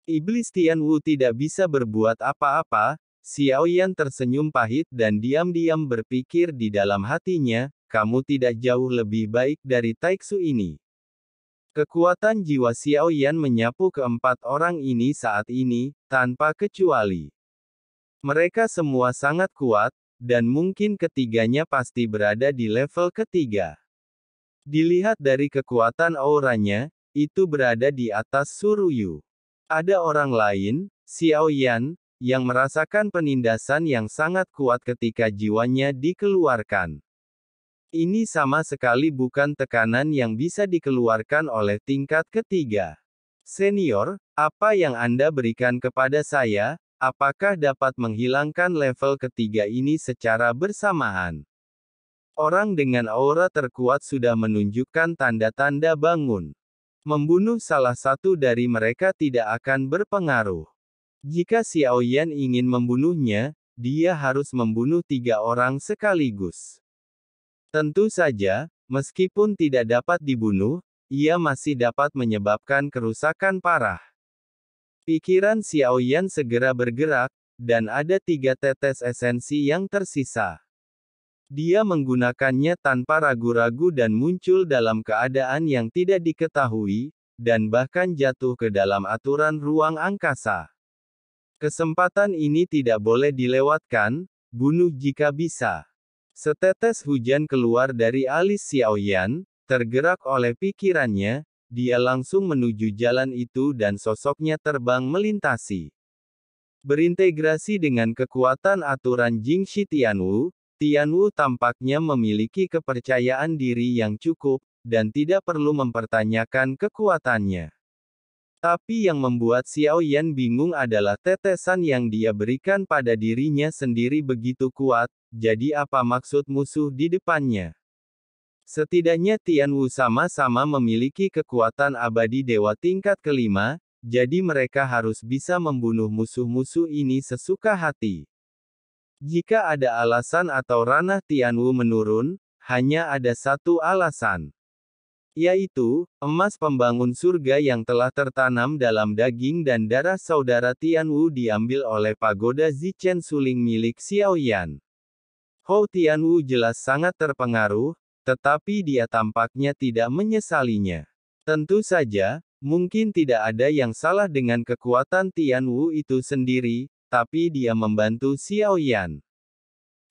Iblis Tianwu tidak bisa berbuat apa-apa. Xiaoyan tersenyum pahit dan diam-diam berpikir di dalam hatinya, kamu tidak jauh lebih baik dari Taiksu ini. Kekuatan jiwa Xiaoyan menyapu keempat orang ini saat ini, tanpa kecuali. Mereka semua sangat kuat, dan mungkin ketiganya pasti berada di level ketiga. Dilihat dari kekuatan auranya, itu berada di atas Suruyu. Ada orang lain, Xiaoyan, yang merasakan penindasan yang sangat kuat ketika jiwanya dikeluarkan. Ini sama sekali bukan tekanan yang bisa dikeluarkan oleh tingkat ketiga. Senior, apa yang Anda berikan kepada saya? Apakah dapat menghilangkan level ketiga ini secara bersamaan? Orang dengan aura terkuat sudah menunjukkan tanda-tanda bangun. Membunuh salah satu dari mereka tidak akan berpengaruh. Jika Xiaoyan ingin membunuhnya, dia harus membunuh 3 orang sekaligus. Tentu saja, meskipun tidak dapat dibunuh, ia masih dapat menyebabkan kerusakan parah. Pikiran Xiaoyan segera bergerak, dan ada 3 tetes esensi yang tersisa. Dia menggunakannya tanpa ragu-ragu dan muncul dalam keadaan yang tidak diketahui, dan bahkan jatuh ke dalam aturan ruang angkasa. Kesempatan ini tidak boleh dilewatkan, bunuh jika bisa. Setetes hujan keluar dari alis Xiaoyan, tergerak oleh pikirannya, dia langsung menuju jalan itu dan sosoknya terbang melintasi. Berintegrasi dengan kekuatan aturan Jingxi Tianwu, Tianwu tampaknya memiliki kepercayaan diri yang cukup, dan tidak perlu mempertanyakan kekuatannya. Tapi yang membuat Xiaoyan bingung adalah tetesan yang dia berikan pada dirinya sendiri begitu kuat, jadi apa maksud musuh di depannya? Setidaknya Tianwu sama-sama memiliki kekuatan abadi dewa tingkat kelima, jadi mereka harus bisa membunuh musuh-musuh ini sesuka hati. Jika ada alasan atau ranah Tianwu menurun, hanya ada satu alasan. Yaitu, emas pembangun surga yang telah tertanam dalam daging dan darah saudara Tianwu diambil oleh pagoda Zichen Suling milik Xiaoyan. Hou Tianwu jelas sangat terpengaruh, tetapi dia tampaknya tidak menyesalinya. Tentu saja, mungkin tidak ada yang salah dengan kekuatan Tianwu itu sendiri, tapi dia membantu Xiaoyan.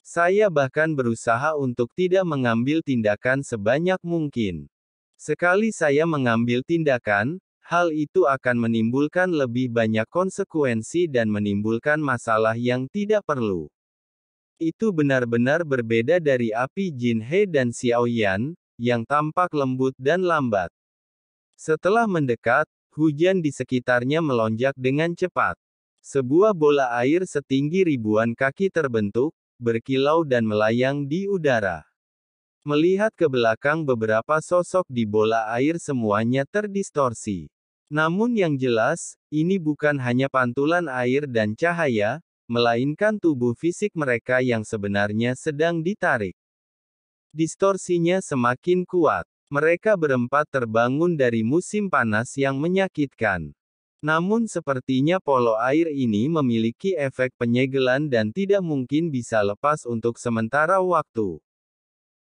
Saya bahkan berusaha untuk tidak mengambil tindakan sebanyak mungkin. Sekali saya mengambil tindakan, hal itu akan menimbulkan lebih banyak konsekuensi dan menimbulkan masalah yang tidak perlu. Itu benar-benar berbeda dari api Jin He dan Xiaoyan, yang tampak lembut dan lambat. Setelah mendekat, hujan di sekitarnya melonjak dengan cepat. Sebuah bola air setinggi ribuan kaki terbentuk, berkilau dan melayang di udara. Melihat ke belakang beberapa sosok di bola air semuanya terdistorsi. Namun yang jelas, ini bukan hanya pantulan air dan cahaya, melainkan tubuh fisik mereka yang sebenarnya sedang ditarik. Distorsinya semakin kuat. Mereka berempat terbangun dari musim panas yang menyakitkan. Namun sepertinya polo air ini memiliki efek penyegelan dan tidak mungkin bisa lepas untuk sementara waktu.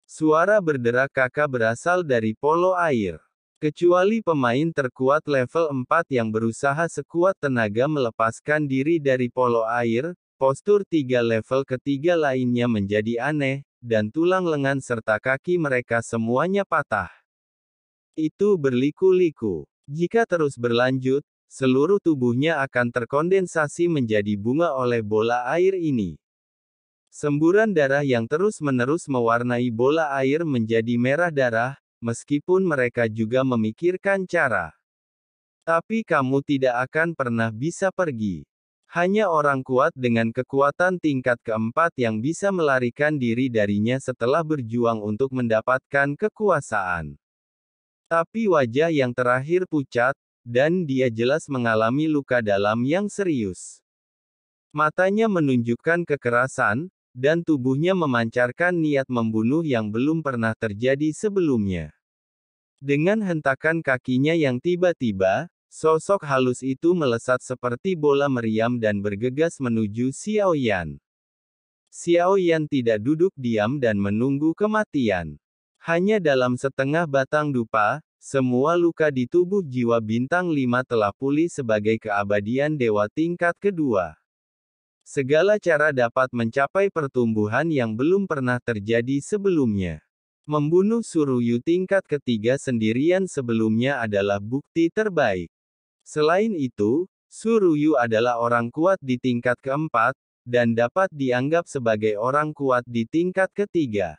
Suara berderak kakak berasal dari polo air. Kecuali pemain terkuat level 4 yang berusaha sekuat tenaga melepaskan diri dari polo air, postur 3 level ketiga lainnya menjadi aneh, dan tulang lengan serta kaki mereka semuanya patah. Itu berliku-liku. Jika terus berlanjut, seluruh tubuhnya akan terkondensasi menjadi bunga oleh bola air ini. Semburan darah yang terus-menerus mewarnai bola air menjadi merah darah, meskipun mereka juga memikirkan cara. Tapi kamu tidak akan pernah bisa pergi. Hanya orang kuat dengan kekuatan tingkat keempat yang bisa melarikan diri darinya setelah berjuang untuk mendapatkan kekuasaan. Tapi wajah yang terakhir pucat, dan dia jelas mengalami luka dalam yang serius. Matanya menunjukkan kekerasan, dan tubuhnya memancarkan niat membunuh yang belum pernah terjadi sebelumnya. Dengan hentakan kakinya yang tiba-tiba, Sosok halus itu melesat seperti bola meriam dan bergegas menuju Xiao Yan. Xiao Yan tidak duduk diam dan menunggu kematian. Hanya dalam setengah batang dupa, semua luka di tubuh jiwa bintang 5 telah pulih sebagai keabadian dewa tingkat kedua. Segala cara dapat mencapai pertumbuhan yang belum pernah terjadi sebelumnya. Membunuh Suruyu tingkat ketiga sendirian sebelumnya adalah bukti terbaik. Selain itu, Suruyu adalah orang kuat di tingkat keempat, dan dapat dianggap sebagai orang kuat di tingkat ketiga.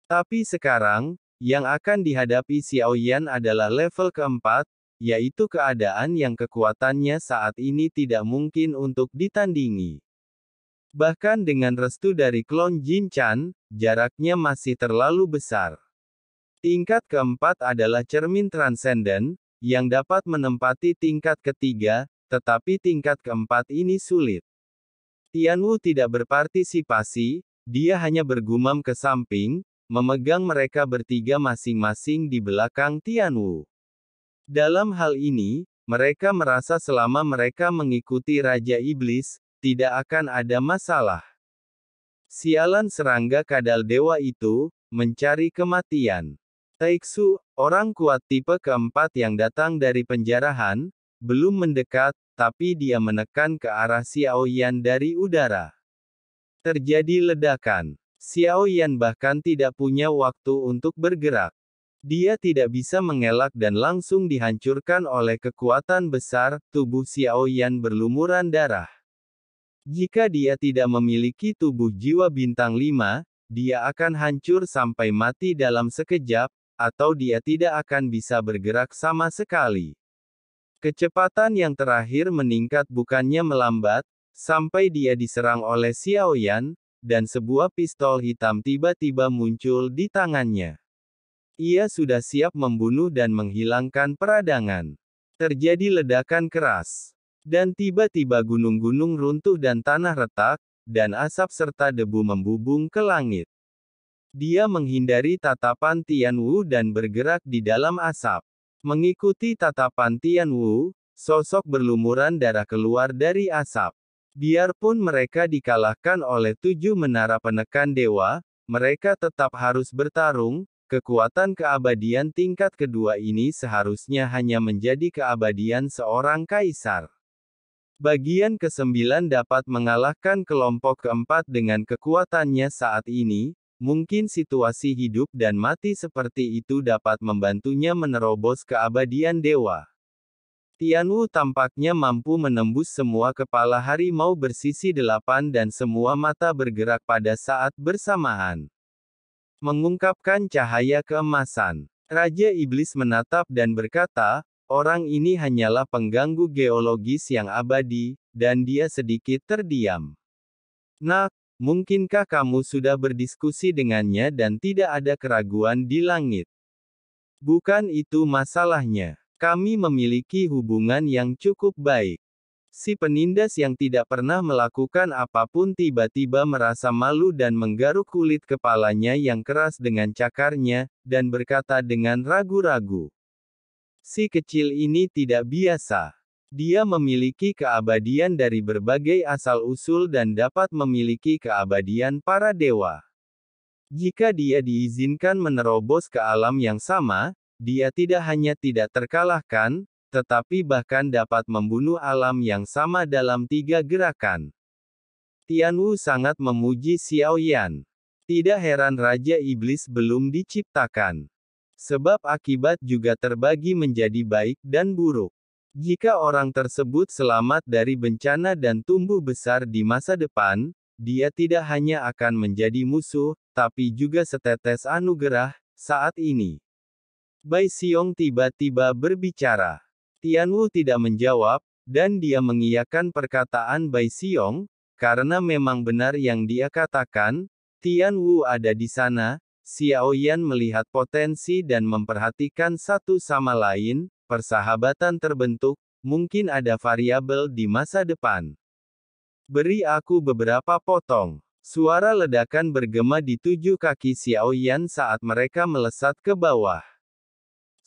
Tapi sekarang, yang akan dihadapi Xiao Yan adalah level keempat, yaitu keadaan yang kekuatannya saat ini tidak mungkin untuk ditandingi. Bahkan dengan restu dari klon Jin Chan, jaraknya masih terlalu besar. Tingkat keempat adalah cermin transenden, yang dapat menempati tingkat ketiga, tetapi tingkat keempat ini sulit. Tianwu tidak berpartisipasi, dia hanya bergumam ke samping, memegang mereka bertiga masing-masing di belakang Tianwu. Dalam hal ini, mereka merasa selama mereka mengikuti Raja Iblis, tidak akan ada masalah. Sialan serangga kadal dewa itu, mencari kematian. Taiksu, orang kuat tipe keempat yang datang dari penjarahan, belum mendekat, tapi dia menekan ke arah Xiao Yan dari udara. Terjadi ledakan. Xiao Yan bahkan tidak punya waktu untuk bergerak. Dia tidak bisa mengelak dan langsung dihancurkan oleh kekuatan besar, tubuh Xiao Yan berlumuran darah. Jika dia tidak memiliki tubuh jiwa bintang 5, dia akan hancur sampai mati dalam sekejap, atau dia tidak akan bisa bergerak sama sekali. Kecepatan yang terakhir meningkat bukannya melambat, sampai dia diserang oleh Xiao Yan, dan sebuah pistol hitam tiba-tiba muncul di tangannya. Ia sudah siap membunuh dan menghilangkan peradangan. Terjadi ledakan keras. Dan tiba-tiba gunung-gunung runtuh dan tanah retak, dan asap serta debu membubung ke langit. Dia menghindari tatapan Tianwu dan bergerak di dalam asap. Mengikuti tatapan Tianwu, sosok berlumuran darah keluar dari asap. Biarpun mereka dikalahkan oleh 7 menara penekan dewa, mereka tetap harus bertarung. Kekuatan keabadian tingkat kedua ini seharusnya hanya menjadi keabadian seorang kaisar. Bagian ke-9 dapat mengalahkan kelompok keempat dengan kekuatannya saat ini. Mungkin situasi hidup dan mati seperti itu dapat membantunya menerobos keabadian dewa. Tianwu tampaknya mampu menembus semua kepala harimau bersisi 8 dan semua mata bergerak pada saat bersamaan. Mengungkapkan cahaya keemasan. Raja Iblis menatap dan berkata, orang ini hanyalah pengganggu geologis yang abadi, dan dia sedikit terdiam. Nak, mungkinkah kamu sudah berdiskusi dengannya dan tidak ada keraguan di langit? Bukan itu masalahnya. Kami memiliki hubungan yang cukup baik. Si penindas yang tidak pernah melakukan apapun tiba-tiba merasa malu dan menggaruk kulit kepalanya yang keras dengan cakarnya, dan berkata dengan ragu-ragu. Si kecil ini tidak biasa. Dia memiliki keabadian dari berbagai asal-usul dan dapat memiliki keabadian para dewa. Jika dia diizinkan menerobos ke alam yang sama, dia tidak hanya tidak terkalahkan, tetapi bahkan dapat membunuh alam yang sama dalam 3 gerakan. Tianwu sangat memuji Xiao Yan. Tidak heran Raja Iblis belum diciptakan. Sebab akibat juga terbagi menjadi baik dan buruk. Jika orang tersebut selamat dari bencana dan tumbuh besar di masa depan, dia tidak hanya akan menjadi musuh, tapi juga setetes anugerah, saat ini. Bai Xiong tiba-tiba berbicara. Tianwu tidak menjawab, dan dia mengiyakan perkataan Bai Xiong, karena memang benar yang dia katakan, Tianwu ada di sana. Xiao Yan melihat potensi dan memperhatikan satu sama lain. Persahabatan terbentuk, mungkin ada variabel di masa depan. Beri aku beberapa potong. Suara ledakan bergema di 7 kaki Xiao Yan saat mereka melesat ke bawah.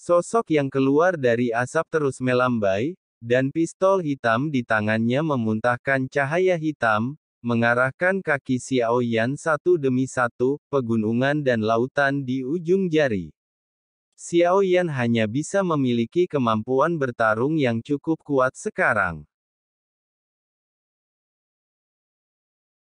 Sosok yang keluar dari asap terus melambai, dan pistol hitam di tangannya memuntahkan cahaya hitam, mengarahkan kaki Xiao Yan satu demi satu, pegunungan dan lautan di ujung jari. Xiao Yan hanya bisa memiliki kemampuan bertarung yang cukup kuat sekarang.